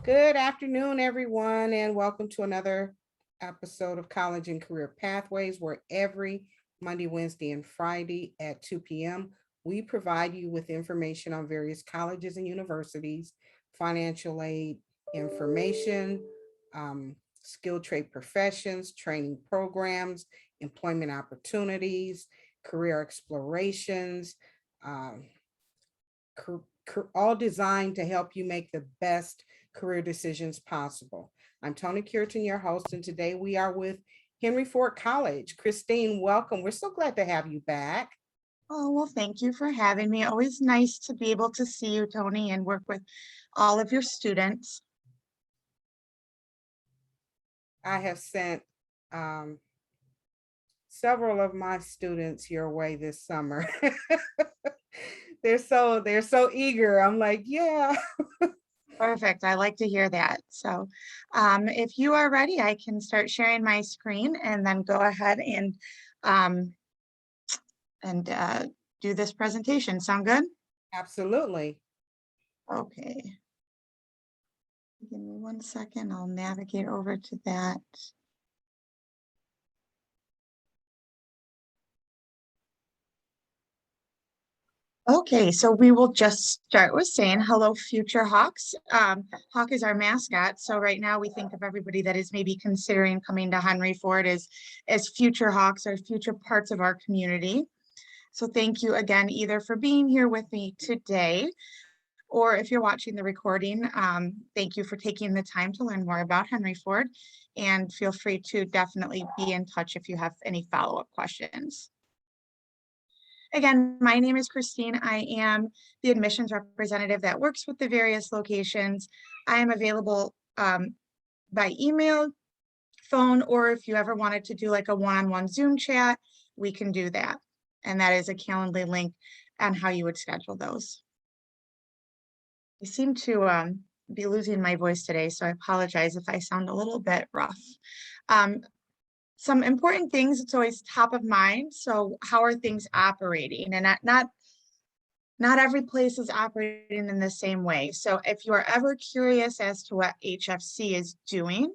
Good afternoon, everyone, and welcome to another episode of College and Career Pathways, where every Monday, Wednesday, and Friday at 2 p.m., we provide you with information on various colleges and universities, financial aid information, skilled trade professions, training programs, employment opportunities, career explorations, um, all designed to help you make the best career decisions possible. I'm Tony Cureton, your host, and today we are with Henry Ford College. Kristine, welcome. We're so glad to have you back. Oh, well, thank you for having me. Always nice to be able to see you, Tony, and work with all of your students. I have sent several of my students your way this summer. they're so eager. I'm like, yeah. Perfect. I like to hear that. So if you are ready, I can start sharing my screen and then go ahead um, and do this presentation. Sound good? Absolutely. Okay. Give me 1 second. I'll navigate over to that. Okay, so we will just start with saying hello, Future Hawks. Hawk is our mascot. So right now we think of everybody that is maybe considering coming to Henry Ford as future Hawks or future parts of our community. So thank you again, either for being here with me today, or if you're watching the recording, thank you for taking the time to learn more about Henry Ford, and feel free to definitely be in touch if you have any follow-up questions. Again, my name is Kristine. I am the admissions representative that works with the various locations. I am available by email, phone, or if you ever wanted to do like a one-on-one Zoom chat, we can do that. And that is a Calendly link on how you would schedule those. I seem to be losing my voice today, so I apologize if I sound a little bit rough. Some important things, it's always top of mind. So how are things operating? And not every place is operating in the same way. So if you are ever curious as to what HFC is doing,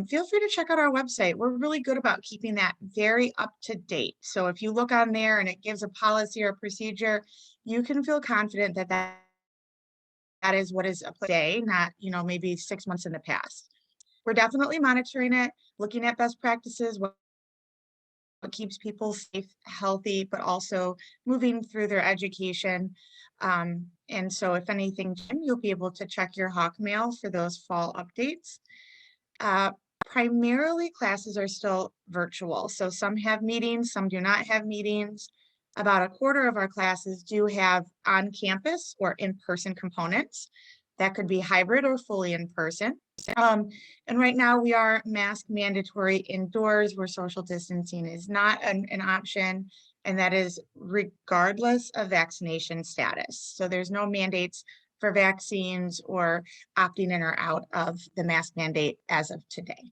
feel free to check out our website. We're really good about keeping that very up to date. So if you look on there and it gives a policy or a procedure, you can feel confident that that is what is a today, not, maybe 6 months in the past. We're definitely monitoring it, looking at best practices, what keeps people safe, healthy, but also moving through their education. And so if anything, you'll be able to check your Hawk mail for those fall updates. Primarily, classes are still virtual. So some have meetings, some do not have meetings. About a quarter of our classes do have on-campus or in-person components. That could be hybrid or fully in person. And right now we are mask mandatory indoors where social distancing is not an option, and that is regardless of vaccination status. So there's no mandates for vaccines or opting in or out of the mask mandate as of today.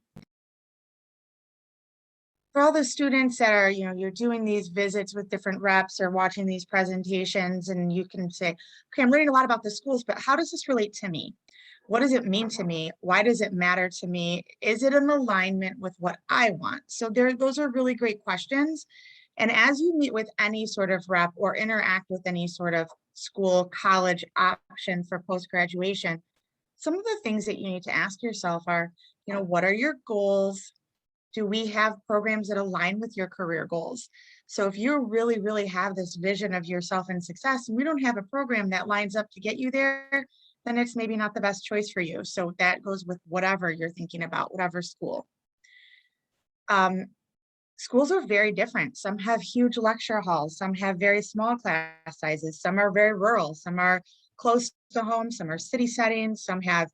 For all the students that are, you're doing these visits with different reps or watching these presentations, and you can say, okay, I'm learning a lot about the schools, but how does this relate to me? What does it mean to me? Why does it matter to me? Is it in alignment with what I want? So those are really great questions. And as you meet with any sort of rep or interact with any sort of school, college option for post-graduation, some of the things that you need to ask yourself are, what are your goals? Do we have programs that align with your career goals? So if you really, really have this vision of yourself and success, and we don't have a program that lines up to get you there, then it's maybe not the best choice for you. So that goes with whatever you're thinking about, whatever school. Schools are very different. Some have huge lecture halls, some have very small class sizes, some are very rural, some are close to home, some are city settings, some have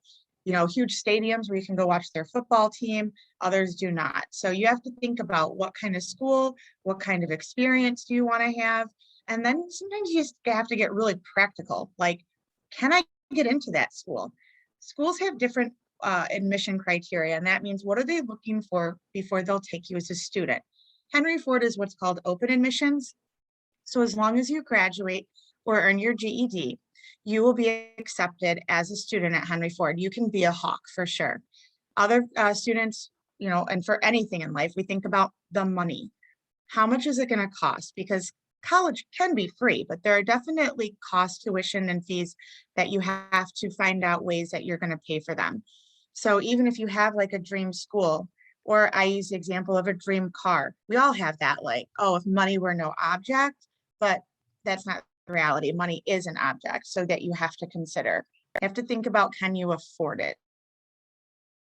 huge stadiums where you can go watch their football team, others do not. So you have to think about what kind of school, what kind of experience do you want to have? And then sometimes you just have to get really practical. Like, can I get into that school? Schools have different admission criteria, and that means what are they looking for before they'll take you as a student? Henry Ford is what's called open admissions. So as long as you graduate or earn your GED, you will be accepted as a student at Henry Ford. You can be a Hawk for sure. Other students, and for anything in life, we think about the money. How much is it going to cost? Because college can be free, but there are definitely cost, tuition, and fees that you have to find out ways that you're going to pay for them. So even if you have like a dream school, or I use the example of a dream car, we all have that, like, oh, if money were no object, but that's not the reality. Money is an object, so that you have to consider. You have to think about, can you afford it?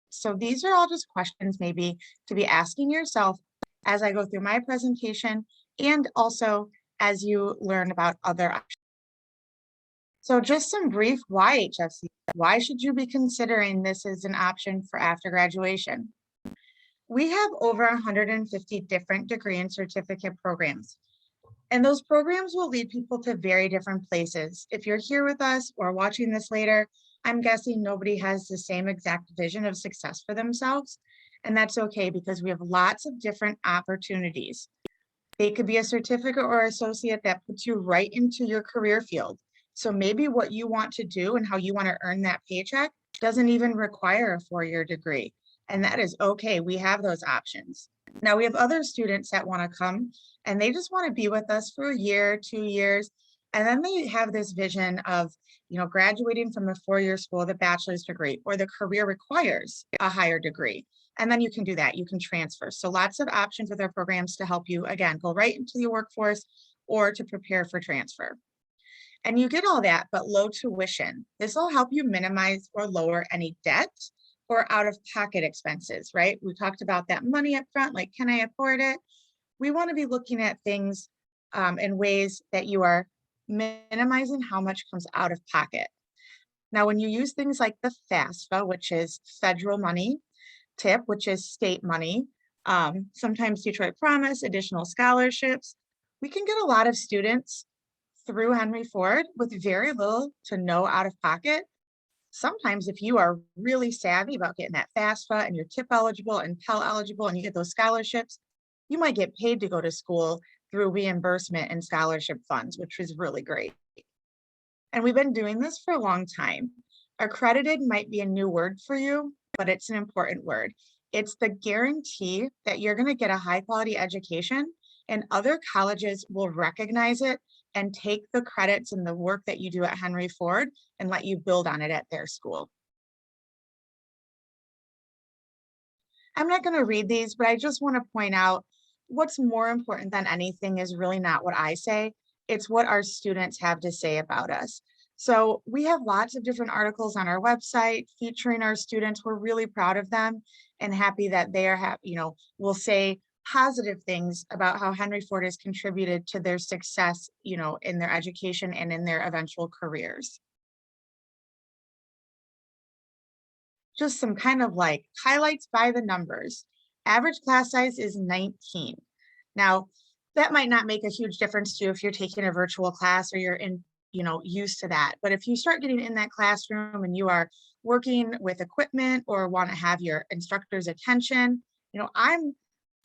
So these are all just questions maybe to be asking yourself as I go through my presentation, and also as you learn about other options. So just some brief why HFC. Why should you be considering this as an option for after graduation? We have over 150 different degree and certificate programs, and those programs will lead people to very different places. If you're here with us or watching this later, I'm guessing nobody has the same exact vision of success for themselves. And that's okay, because we have lots of different opportunities. They could be a certificate or associate that puts you right into your career field. So maybe what you want to do and how you want to earn that paycheck doesn't even require a four-year degree. And that is okay. We have those options. Now we have other students that want to come and they just want to be with us for a year, 2 years. And then they have this vision of, graduating from a four-year school with a bachelor's degree, or the career requires a higher degree. And then you can do that. You can transfer. So lots of options with our programs to help you, again, go right into the workforce or to prepare for transfer. And you get all that, but low tuition. This will help you minimize or lower any debt or out-of-pocket expenses, right? We talked about that money up front, like, can I afford it? We want to be looking at things in ways that you are minimizing how much comes out of pocket. Now, when you use things like the FAFSA, which is federal money, TIP, which is state money, sometimes Detroit Promise, additional scholarships, we can get a lot of students through Henry Ford with very little to no out of pocket. Sometimes if you are really savvy about getting that FAFSA and you're TIP eligible and Pell eligible and you get those scholarships, you might get paid to go to school through reimbursement and scholarship funds, which is really great. And we've been doing this for a long time. Accredited might be a new word for you, but it's an important word. It's the guarantee that you're going to get a high quality education, and other colleges will recognize it and take the credits and the work that you do at Henry Ford and let you build on it at their school. I'm not going to read these, but I just want to point out what's more important than anything is really not what I say. It's what our students have to say about us. So we have lots of different articles on our website featuring our students. We're really proud of them and happy that they are, will say positive things about how Henry Ford has contributed to their success, in their education and in their eventual careers. Just some kind of like highlights by the numbers. Average class size is 19. Now, that might not make a huge difference to you if you're taking a virtual class or you're used to that. But if you start getting in that classroom and you are working with equipment or want to have your instructor's attention,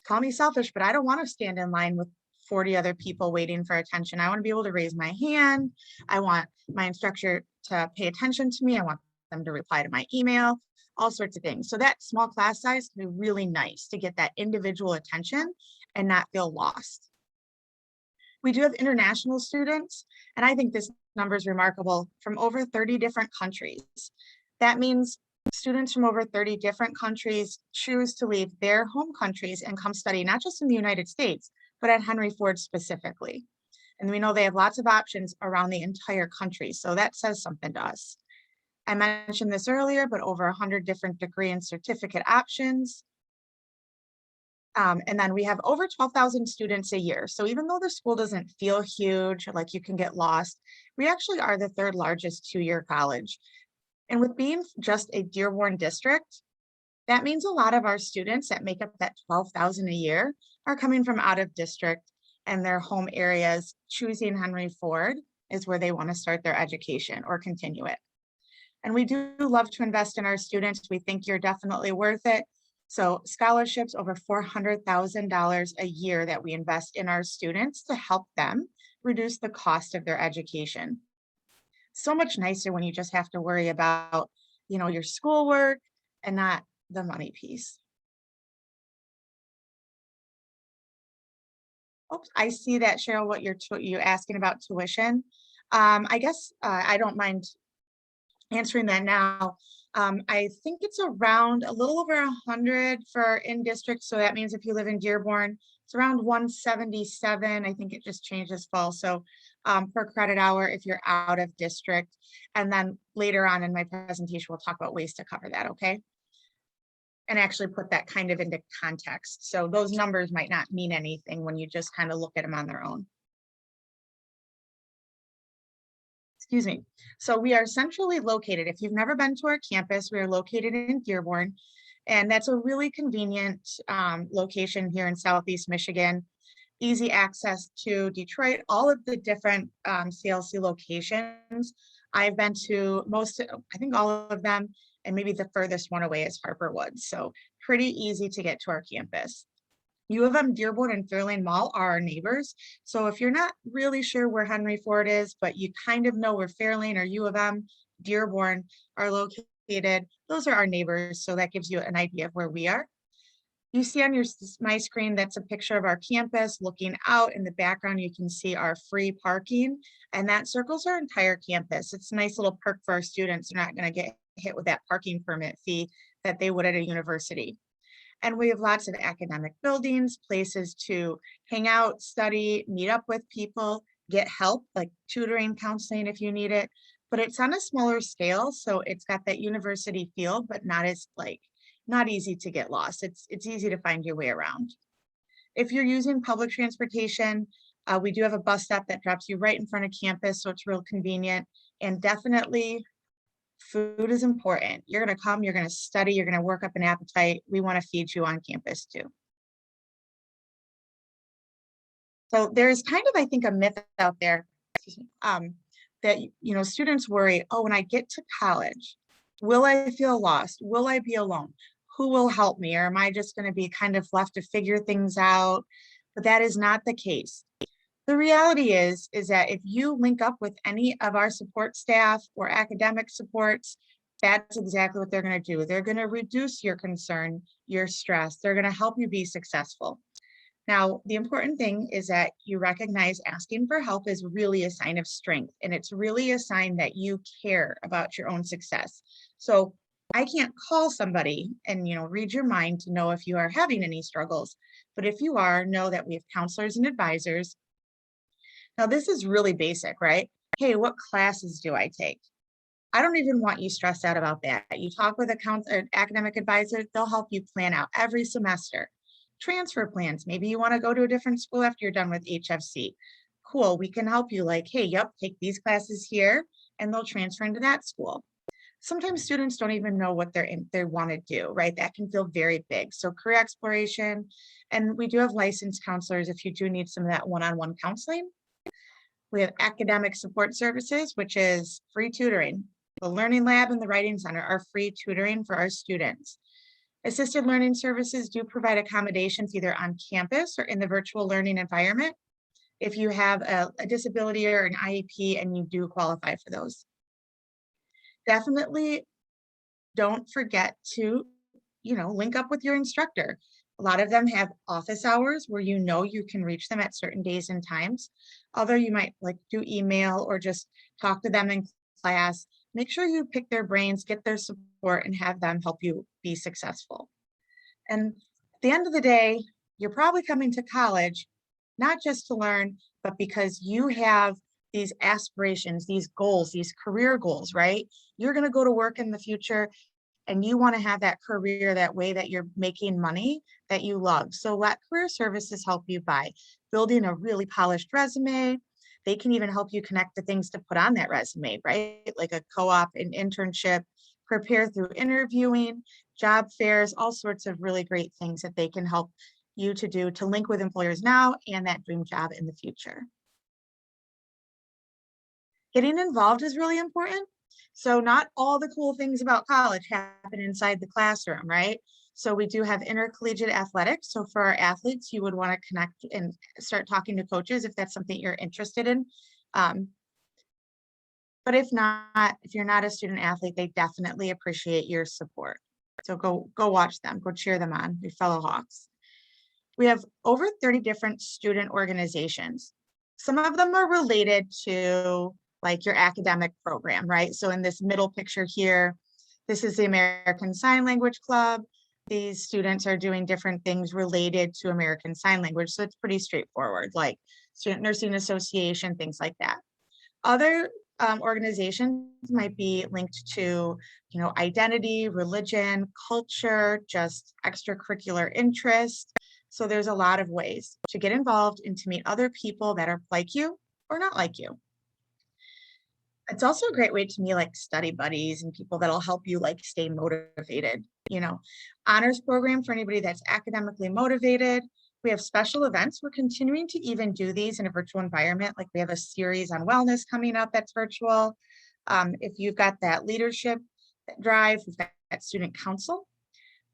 call me selfish, but I don't want to stand in line with 40 other people waiting for attention. I want to be able to raise my hand. I want my instructor to pay attention to me. I want them to reply to my email, all sorts of things. So that small class size can be really nice to get that individual attention and not feel lost. We do have international students, and I think this number is remarkable, from over 30 different countries. That means students from over 30 different countries choose to leave their home countries and come study, not just in the United States, but at Henry Ford specifically. And we know they have lots of options around the entire country, so that says something to us. I mentioned this earlier, but over 100 different degree and certificate options. And then we have over 12,000 students a year. So even though the school doesn't feel huge, like you can get lost, we actually are the third largest two-year college. And with being just a Dearborn district, that means a lot of our students that make up that 12,000 a year are coming from out of district and their home areas. Choosing Henry Ford is where they want to start their education or continue it. And we do love to invest in our students. We think you're definitely worth it. So scholarships over $400,000 a year that we invest in our students to help them reduce the cost of their education. so much nicer when you just have to worry about, your schoolwork and not the money piece. Oops, I see that, Cheryl, what you're asking about tuition. I guess I don't mind answering that now. I think it's around a little over 100 for in district. So that means if you live in Dearborn, it's around 177. I think it just changed this fall. So per credit hour if you're out of district. And then later on in my presentation, we'll talk about ways to cover that, okay? And actually put that kind of into context. So those numbers might not mean anything when you just kind of look at them on their own. Excuse me. So we are centrally located. If you've never been to our campus, we are located in Dearborn, and that's a really convenient location here in Southeast Michigan. Easy access to Detroit, all of the different CLC locations. I've been to most, I think all of them, and maybe the furthest one away is Harper Woods. So pretty easy to get to our campus. U of M Dearborn and Fairlane Mall are our neighbors. So if you're not really sure where Henry Ford is, but you kind of know where Fairlane or U of M Dearborn are located, those are our neighbors. So that gives you an idea of where we are. You see on my screen, that's a picture of our campus. Looking out in the background, you can see our free parking, and that circles our entire campus. It's a nice little perk for our students. They're not going to get hit with that parking permit fee that they would at a university. And we have lots of academic buildings, places to hang out, study, meet up with people, get help, like tutoring, counseling if you need it. But it's on a smaller scale, so it's got that university feel, but not as not easy to get lost. It's easy to find your way around. If you're using public transportation, we do have a bus stop that drops you right in front of campus, so it's real convenient. And definitely food is important. You're going to come, you're going to study, you're going to work up an appetite. We want to feed you on campus too. So there's kind of, I think, a myth out there that, students worry, oh, when I get to college, will I feel lost? Will I be alone? Who will help me? Or am I just going to be kind of left to figure things out? But that is not the case. The reality is that if you link up with any of our support staff or academic supports, that's exactly what they're going to do. They're going to reduce your concern, your stress. They're going to help you be successful. Now, the important thing is that you recognize asking for help is really a sign of strength, and it's really a sign that you care about your own success. So I can't call somebody and read your mind to know if you are having any struggles, but if you are, know that we have counselors and advisors. Now, this is really basic, right? Hey, what classes do I take? I don't even want you stressed out about that. You talk with an academic advisor, they'll help you plan out every semester. Transfer plans, maybe you want to go to a different school after you're done with HFC. Cool, we can help you hey, yep, take these classes here, and they'll transfer into that school. Sometimes students don't even know what they want to do, right? That can feel very big. So career exploration, and we do have licensed counselors if you do need some of that one-on-one counseling. We have academic support services, which is free tutoring. The Learning Lab and the Writing Center are free tutoring for our students. Assisted learning services do provide accommodations either on campus or in the virtual learning environment if you have a disability or an IEP and you do qualify for those. Definitely don't forget to, link up with your instructor. A lot of them have office hours where you can reach them at certain days and times. Although you might do email or just talk to them in class. Make sure you pick their brains, get their support, and have them help you be successful. And at the end of the day, you're probably coming to college, not just to learn, but because you have these aspirations, these goals, these career goals, right? You're going to go to work in the future and you want to have that career that way that you're making money that you love. So let career services help you by building a really polished resume. They can even help you connect the things to put on that resume, right? Like a co-op, an internship, prepare through interviewing, job fairs, all sorts of really great things that they can help you to do to link with employers now and that dream job in the future. Getting involved is really important. So not all the cool things about college happen inside the classroom, right? So we do have intercollegiate athletics. So for our athletes, you would want to connect and start talking to coaches if that's something you're interested in. But But if not, if you're not a student athlete, they definitely appreciate your support. So go watch them, go cheer them on, your fellow Hawks. We have over 30 different student organizations. Some of them are related to like your academic program, right? So in this middle picture here, this is the American Sign Language Club. These students are doing different things related to American Sign Language. So it's pretty straightforward, like Student Nursing Association, things like that. Other organizations might be linked to, identity, religion, culture, just extracurricular interest. So there's a lot of ways to get involved and to meet other people that are like you or not like you. It's also a great way to meet like study buddies and people that'll help you like stay motivated. Honors program for anybody that's academically motivated. We have special events. We're continuing to even do these in a virtual environment. Like we have a series on wellness coming up that's virtual. If you've got that leadership drive, we've got that student council.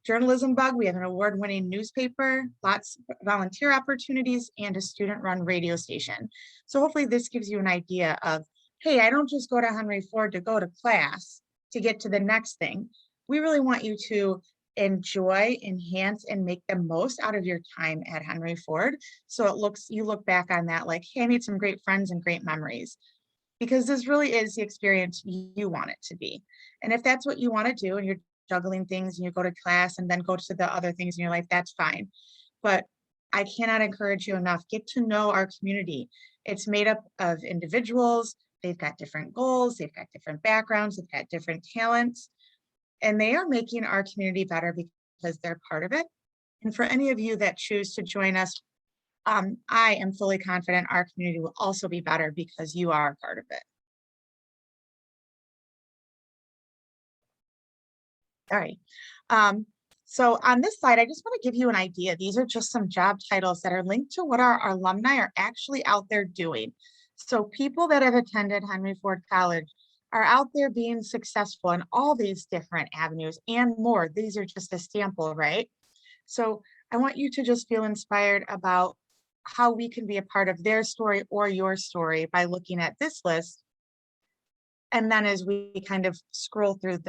Journalism bug, we have an award-winning newspaper, lots of volunteer opportunities, and a student-run radio station. So hopefully this gives you an idea of, hey, I don't just go to Henry Ford to go to class to get to the next thing. We really want you to enjoy, enhance, and make the most out of your time at Henry Ford. So you look back on that like, hey, I made some great friends and great memories, because this really is the experience you want it to be. And if that's what you want to do and you're juggling things and you go to class and then go to the other things in your life, that's fine. But I cannot encourage you enough. Get to know our community. It's made up of individuals. They've got different goals. They've got different backgrounds. They've got different talents. And they are making our community better because they're part of it. And for any of you that choose to join us, I am fully confident our community will also be better because you are a part of it. All right. So on this slide, I just want to give you an idea. These are just some job titles that are linked to what our alumni are actually out there doing. So people that have attended Henry Ford College are out there being successful in all these different avenues and more. These are just a sample, right? So I want you to just feel inspired about how we can be a part of their story or your story by looking at this list. And then as we kind of scroll through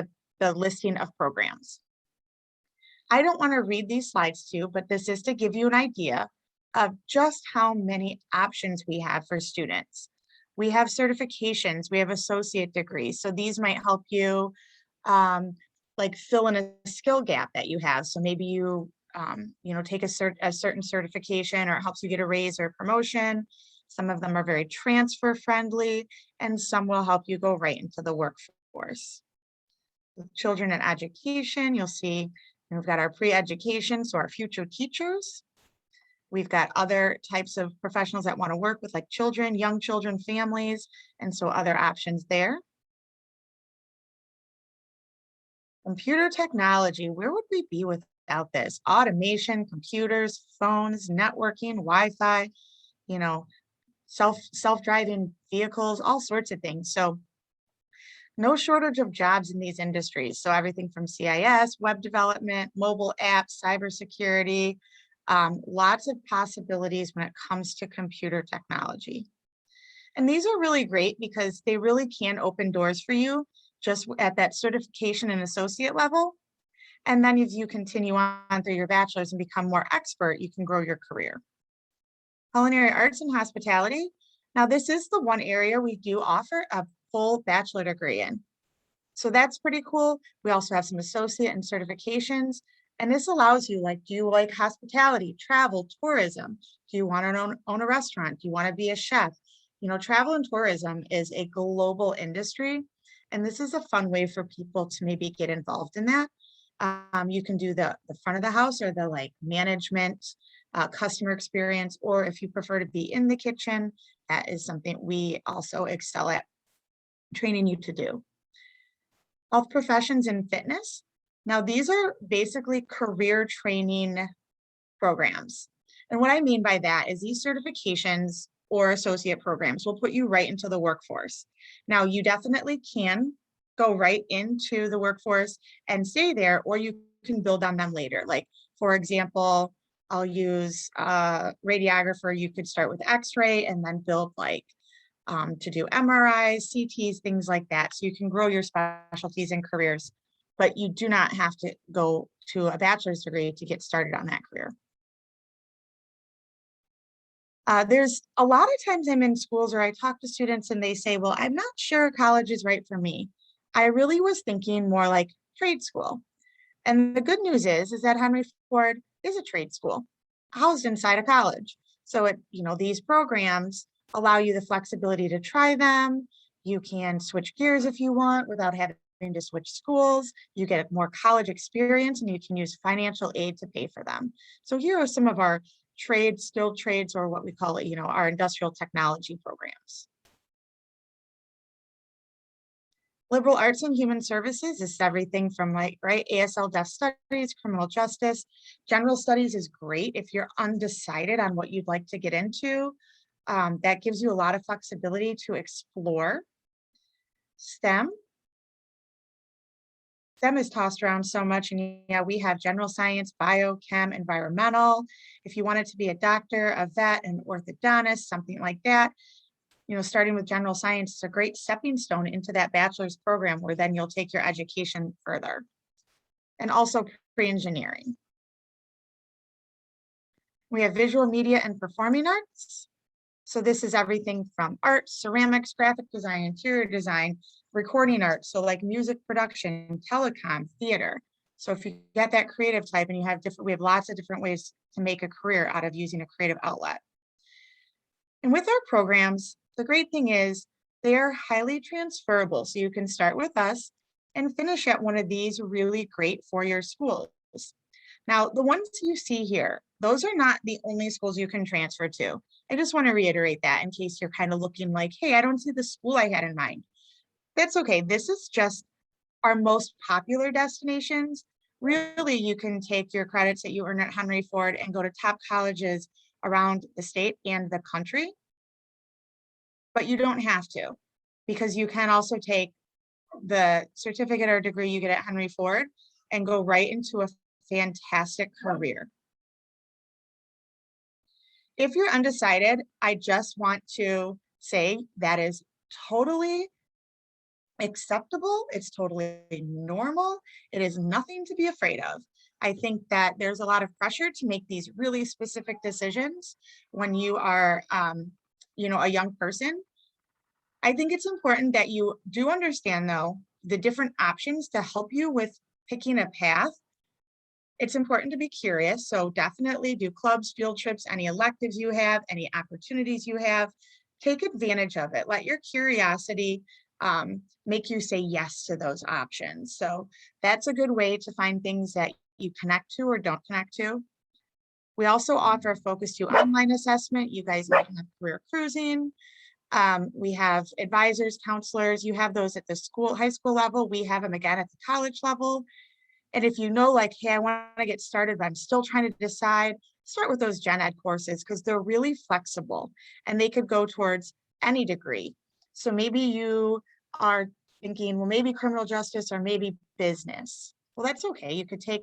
the listing of programs. I don't want to read these slides to you, but this is to give you an idea of just how many options we have for students. We have certifications, we have associate degrees. So these might help you like fill in a skill gap that you have. So maybe you take a certain certification, or it helps you get a raise or a promotion. Some of them are very transfer friendly, and some will help you go right into the workforce. With children and education, you'll see we've got our pre-education, so our future teachers. We've got other types of professionals that want to work with like children, young children, families, and so other options there. Computer technology, where would we be without this? Automation, computers, phones, networking, Wi-Fi, self-driving vehicles, all sorts of things. So no shortage of jobs in these industries. So everything from CIS, web development, mobile apps, cybersecurity, lots of possibilities when it comes to computer technology. And these are really great because they really can open doors for you just at that certification and associate level. And then as you continue on through your bachelor's and become more expert, you can grow your career. Culinary arts and hospitality. Now, this is the one area we do offer a full bachelor degree in. So that's pretty cool. We also have some associate and certifications. And this allows you, like, do you like hospitality, travel, tourism? Do you want to own a restaurant? Do you want to be a chef? Travel and tourism is a global industry. And this is a fun way for people to maybe get involved in that. You can do the front of the house or the like management, customer experience, or if you prefer to be in the kitchen, that is something we also excel at training you to do. Health professions and fitness. Now, these are basically career training programs. And what I mean by that is these certifications or associate programs will put you right into the workforce. Now, you definitely can go right into the workforce and stay there, or you can build on them later. Like, for example, I'll use radiographer. You could start with X-ray and then build like to do MRIs, CTs, things like that. So you can grow your specialties and careers, but you do not have to go to a bachelor's degree to get started on that career. There's a lot of times I'm in schools where I talk to students and they say, well, I'm not sure college is right for me. I really was thinking more like trade school. And the good news is that Henry Ford is a trade school housed inside a college. So these programs allow you the flexibility to try them. You can switch gears if you want without having to switch schools. You get more college experience and you can use financial aid to pay for them. So here are some of our skilled trades, or what we call it, our industrial technology programs. Liberal arts and human services is everything from ASL deaf studies, criminal justice. General studies is great if you're undecided on what you'd like to get into. That gives you a lot of flexibility to explore. STEM is tossed around so much, and yeah, we have general science, bio, chem, environmental. If you wanted to be a doctor, a vet, an orthodontist, something like that, starting with general science is a great stepping stone into that bachelor's program where then you'll take your education further. And also pre-engineering. We have visual media and performing arts. So this is everything from art, ceramics, graphic design, interior design, recording art. So like music production, telecom, theater. So if you get that creative type and we have lots of different ways to make a career out of using a creative outlet. And with our programs, the great thing is they are highly transferable. So you can start with us and finish at one of these really great four-year schools. Now, the ones you see here, those are not the only schools you can transfer to. I just want to reiterate that in case you're kind of looking like, hey, I don't see the school I had in mind. That's okay. This is just our most popular destinations. Really, you can take your credits that you earn at Henry Ford and go to top colleges around the state and the country. But you don't have to, because you can also take the certificate or degree you get at Henry Ford and go right into a fantastic career. If you're undecided, I just want to say that is totally acceptable. It's totally normal. It is nothing to be afraid of. I think that there's a lot of pressure to make these really specific decisions when you are, a young person. I think it's important that you do understand, though, the different options to help you with picking a path. It's important to be curious. So definitely do clubs, field trips, any electives you have, any opportunities you have. Take advantage of it. Let your curiosity make you say yes to those options. So that's a good way to find things that you connect to or don't connect to. We also offer a Focus 2 online assessment. You guys can have career cruising. We have advisors, counselors. You have those at the high school level. We have them again at the college level. And if you know, like, hey, I want to get started, but I'm still trying to decide, start with those gen ed courses because they're really flexible and they could go towards any degree. So maybe you are thinking, well, maybe criminal justice or maybe business. Well, that's okay. You could take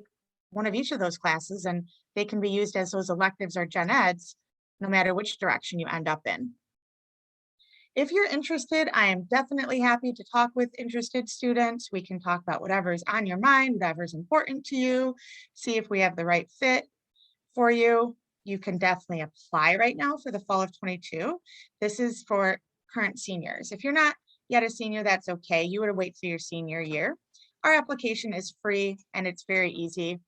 one of each of those classes and they can be used as those electives or gen eds, no matter which direction you end up in. If you're interested, I am definitely happy to talk with interested students. We can talk about whatever's on your mind, whatever's important to you, see if we have the right fit for you. You can definitely apply right now for the fall of 22. This is for current seniors. If you're not yet a senior, that's okay. You would wait for your senior year. Our application is free and it's very easy,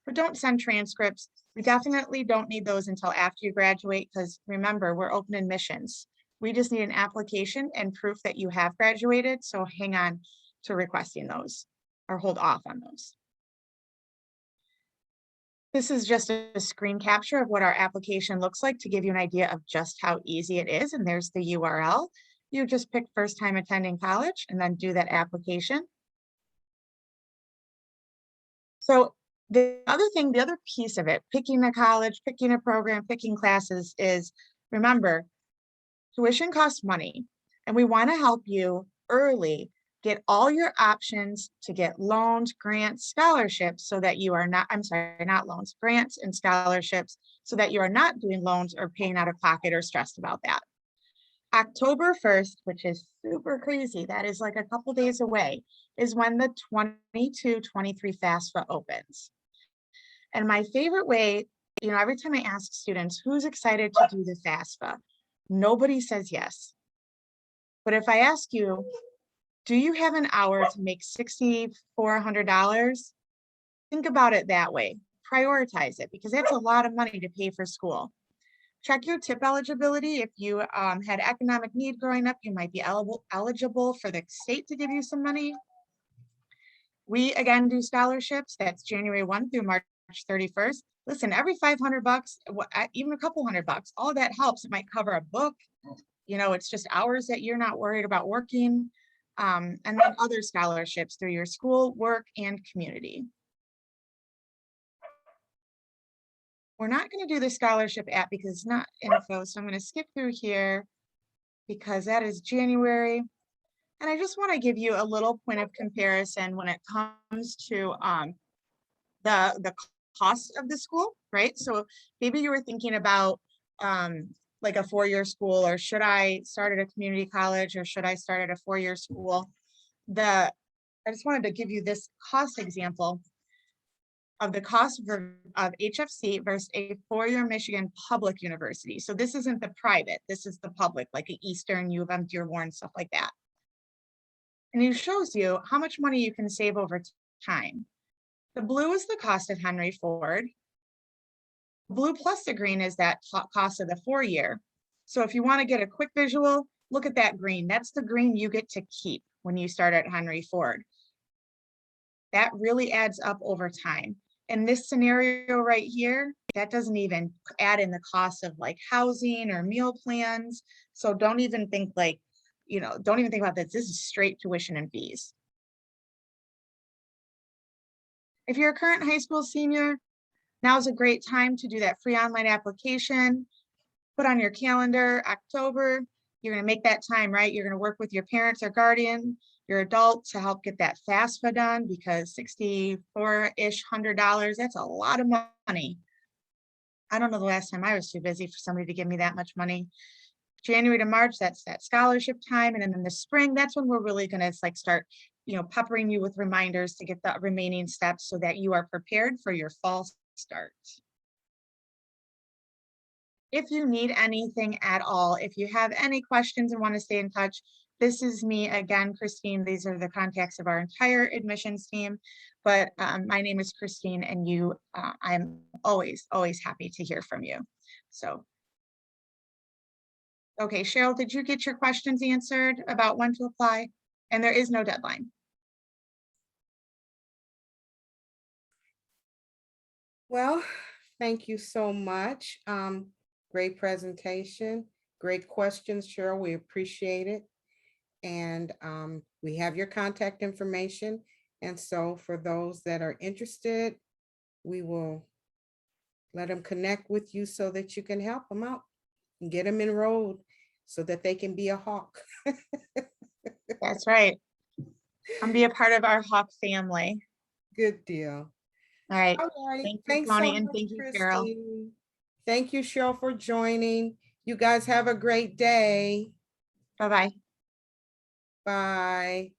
but don't send transcripts. We definitely don't need those until after you graduate because remember, we're open admissions. We just need an application and proof that you have graduated. So hang on to requesting those or hold off on those. This is just a screen capture of what our application looks like to give you an idea of just how easy it is. And there's the URL. You just pick first time attending college and then do that application. So the other piece of it, picking a college, picking a program, picking classes is, remember, tuition costs money, and we want to help you early get all your options to get loans, grants, scholarships so that you are not, not loans, grants and scholarships so that you are not doing loans or paying out of pocket or stressed about that. October 1st, which is super crazy, that is like a couple days away, is when the 22-23 FAFSA opens. And my favorite way, every time I ask students, who's excited to do the FAFSA? Nobody says yes. But if I ask you, do you have an hour to make $6,400? Think about it that way. Prioritize it, because that's a lot of money to pay for school. Check your tip eligibility. If you had economic need growing up, you might be eligible for the state to give you some money. We again do scholarships. That's January 1 through March 31st. Listen, every $500, even a couple $100, all that helps. It might cover a book. It's just hours that you're not worried about working. And then other scholarships through your school, work, and community. We're not going to do the scholarship app because it's not info. So I'm going to skip through here because that is January. And I just want to give you a little point of comparison when it comes to the cost of the school, right? So maybe you were thinking about like a four-year school, or should I start at a community college, or should I start at a four-year school? I just wanted to give you this cost example of the cost of HFC versus a four-year Michigan public university. So this isn't the private, this is the public, like an Eastern, U of M, Dearborn, stuff like that. And it shows you how much money you can save over time. The blue is the cost of Henry Ford. Blue plus the green is that cost of the four-year. So if you want to get a quick visual, look at that green. That's the green you get to keep when you start at Henry Ford. That really adds up over time. In this scenario right here, that doesn't even add in the cost of like housing or meal plans. So don't even think like, don't even think about this. This is straight tuition and fees. If you're a current high school senior, now's a great time to do that free online application. Put on your calendar, October, you're going to make that time, right? You're going to work with your parents or guardian, your adult, to help get that FAFSA done, because $64-ish $100, that's a lot of money. I don't know the last time I was too busy for somebody to give me that much money. January to March, that's that scholarship time. And then in the spring, that's when we're really going to like start, peppering you with reminders to get the remaining steps so that you are prepared for your fall start. If you need anything at all, if you have any questions and want to stay in touch, this is me again, Kristine. These are the contacts of our entire admissions team. But my name is Kristine, and I'm always happy to hear from you. So, okay, Cheryl, did you get your questions answered about when to apply? And there is no deadline. Well, thank you so much. Great presentation, great questions, Cheryl. We appreciate it. And we have your contact information. And so for those that are interested, we will let them connect with you so that you can help them out and get them enrolled so that they can be a Hawk. That's right. I'm be a part of our Hawk family. Good deal. All right. All right. Thank you, Thanks Tony, so and much, thank you, Cheryl. Kristine. Thank you, Cheryl, for joining. You guys have a great day. Bye-bye. Bye.